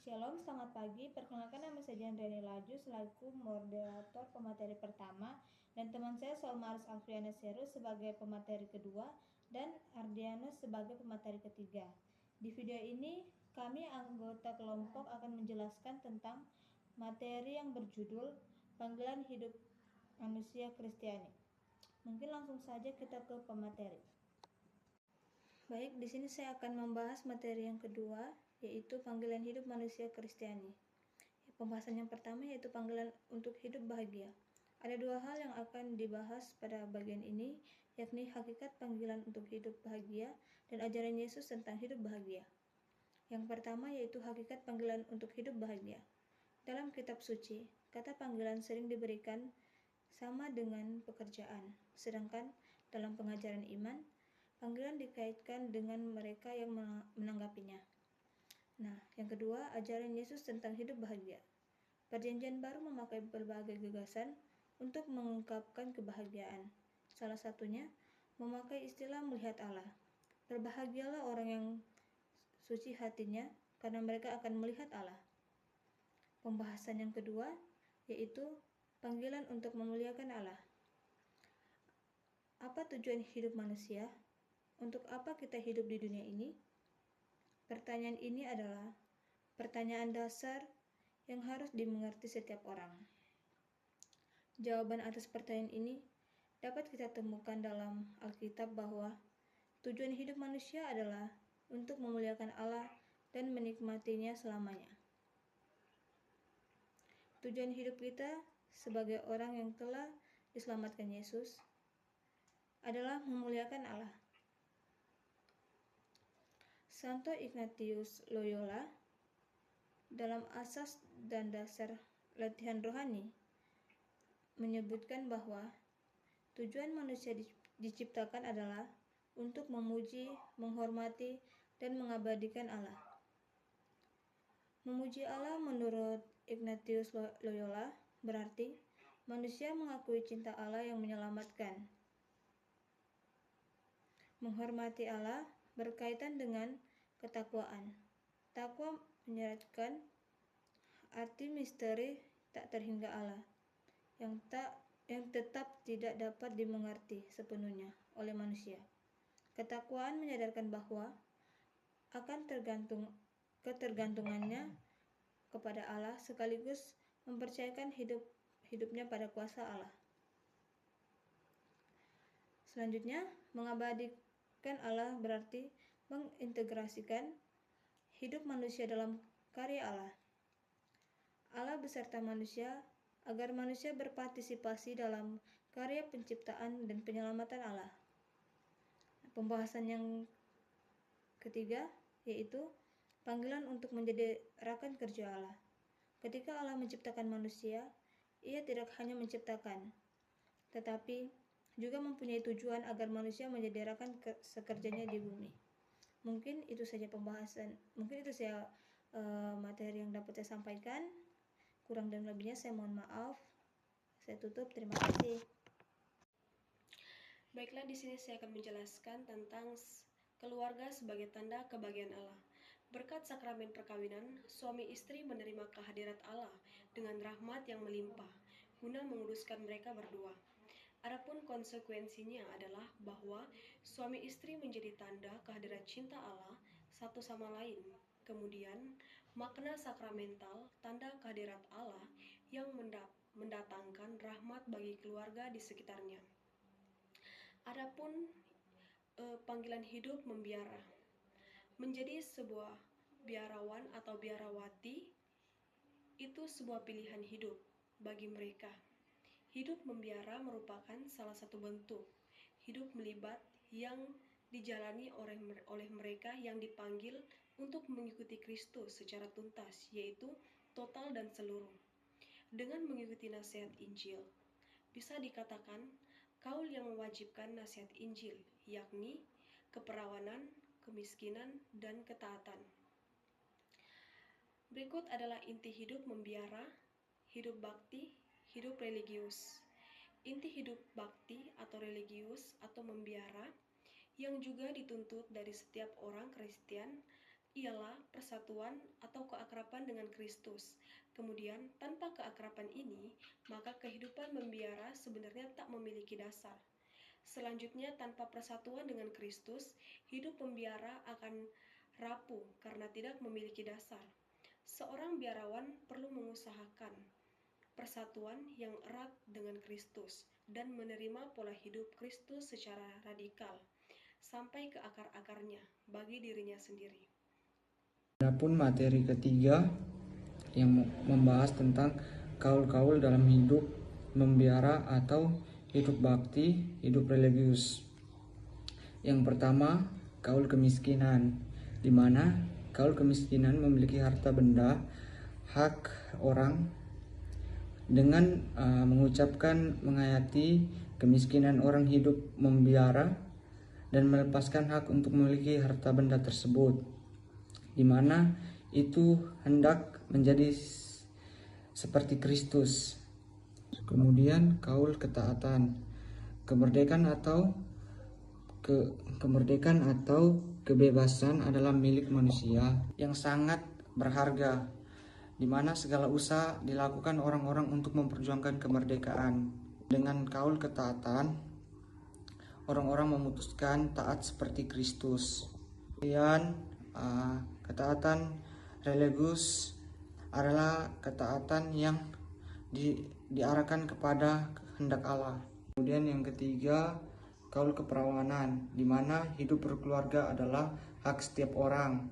Shalom, selamat pagi. Perkenalkan, nama saya Jandrani Laju selaku moderator pemateri pertama dan teman saya Solmaris Alfiana Seru sebagai pemateri kedua dan Ardianus sebagai pemateri ketiga. Di video ini kami anggota kelompok akan menjelaskan tentang materi yang berjudul Panggilan Hidup Manusia Kristiani. Mungkin langsung saja kita ke pemateri. Baik, di sini saya akan membahas materi yang kedua, yaitu panggilan hidup manusia Kristiani. Pembahasan yang pertama yaitu panggilan untuk hidup bahagia. Ada dua hal yang akan dibahas pada bagian ini, yakni hakikat panggilan untuk hidup bahagia dan ajaran Yesus tentang hidup bahagia. Yang pertama yaitu hakikat panggilan untuk hidup bahagia. Dalam kitab suci, kata panggilan sering diberikan sama dengan pekerjaan, sedangkan dalam pengajaran iman, panggilan dikaitkan dengan mereka yang menanggapinya. Nah, yang kedua, ajaran Yesus tentang hidup bahagia. Perjanjian Baru memakai berbagai gagasan untuk mengungkapkan kebahagiaan. Salah satunya, memakai istilah melihat Allah. Berbahagialah orang yang suci hatinya, karena mereka akan melihat Allah. Pembahasan yang kedua, yaitu panggilan untuk memuliakan Allah. Apa tujuan hidup manusia? Untuk apa kita hidup di dunia ini? Pertanyaan ini adalah pertanyaan dasar yang harus dimengerti setiap orang. Jawaban atas pertanyaan ini dapat kita temukan dalam Alkitab bahwa tujuan hidup manusia adalah untuk memuliakan Allah dan menikmatinya selamanya. Tujuan hidup kita sebagai orang yang telah diselamatkan Yesus adalah memuliakan Allah. Santo Ignatius Loyola dalam Asas dan Dasar Latihan Rohani menyebutkan bahwa tujuan manusia diciptakan adalah untuk memuji, menghormati, dan mengabadikan Allah. Memuji Allah menurut Ignatius Loyola berarti manusia mengakui cinta Allah yang menyelamatkan. Menghormati Allah berkaitan dengan ketakwaan. Takwa menyeratkan arti misteri tak terhingga Allah yang tetap tidak dapat dimengerti sepenuhnya oleh manusia. Ketakwaan menyadarkan bahwa akan ketergantungannya kepada Allah sekaligus mempercayakan hidupnya pada kuasa Allah. Selanjutnya, mengabadikan Allah berarti mengintegrasikan hidup manusia dalam karya Allah. Allah beserta manusia agar manusia berpartisipasi dalam karya penciptaan dan penyelamatan Allah. Pembahasan yang ketiga yaitu panggilan untuk menjadi rakan kerja Allah. Ketika Allah menciptakan manusia, Ia tidak hanya menciptakan, tetapi juga mempunyai tujuan agar manusia menjadi rakan sekerjanya di bumi. Mungkin itu saja materi yang dapat saya sampaikan. Kurang dan lebihnya saya mohon maaf. Saya tutup. Terima kasih. Baiklah, di sini saya akan menjelaskan tentang keluarga sebagai tanda kebahagiaan Allah. Berkat sakramen perkawinan, suami istri menerima kehadirat Allah dengan rahmat yang melimpah, guna menguduskan mereka berdua. Adapun konsekuensinya adalah bahwa suami istri menjadi tanda kehadiran cinta Allah satu sama lain. Kemudian, makna sakramental tanda kehadirat Allah yang mendatangkan rahmat bagi keluarga di sekitarnya. Adapun panggilan hidup membiara, menjadi sebuah biarawan atau biarawati itu sebuah pilihan hidup bagi mereka. Hidup membiara merupakan salah satu bentuk hidup melibat yang dijalani oleh mereka yang dipanggil untuk mengikuti Kristus secara tuntas, yaitu total dan seluruh. Dengan mengikuti nasihat Injil, bisa dikatakan kaul yang mewajibkan nasihat Injil, yakni keperawanan, kemiskinan, dan ketaatan. Berikut adalah inti hidup membiara, hidup bakti, hidup religius. Inti hidup bakti atau religius atau membiara yang juga dituntut dari setiap orang Kristen ialah persatuan atau keakraban dengan Kristus. Kemudian, tanpa keakraban ini, maka kehidupan membiara sebenarnya tak memiliki dasar. Selanjutnya, tanpa persatuan dengan Kristus, hidup membiara akan rapuh karena tidak memiliki dasar. Seorang biarawan perlu mengusahakan persatuan yang erat dengan Kristus dan menerima pola hidup Kristus secara radikal sampai ke akar-akarnya bagi dirinya sendiri. Adapun materi ketiga yang membahas tentang kaul-kaul dalam hidup membiara atau hidup bakti, hidup religius. Yang pertama, kaul kemiskinan, di mana kaul kemiskinan memiliki harta benda, hak orang, dengan mengucapkan menghayati kemiskinan orang hidup membiara dan melepaskan hak untuk memiliki harta benda tersebut, di mana itu hendak menjadi seperti Kristus. Kemudian kaul ketaatan, kemerdekaan atau kebebasan adalah milik manusia yang sangat berharga, di mana segala usaha dilakukan orang-orang untuk memperjuangkan kemerdekaan. Dengan kaul ketaatan, orang-orang memutuskan taat seperti Kristus. Kemudian ketaatan religius adalah ketaatan yang diarahkan kepada kehendak Allah. Kemudian yang ketiga, kaul keperawanan, di mana hidup berkeluarga adalah hak setiap orang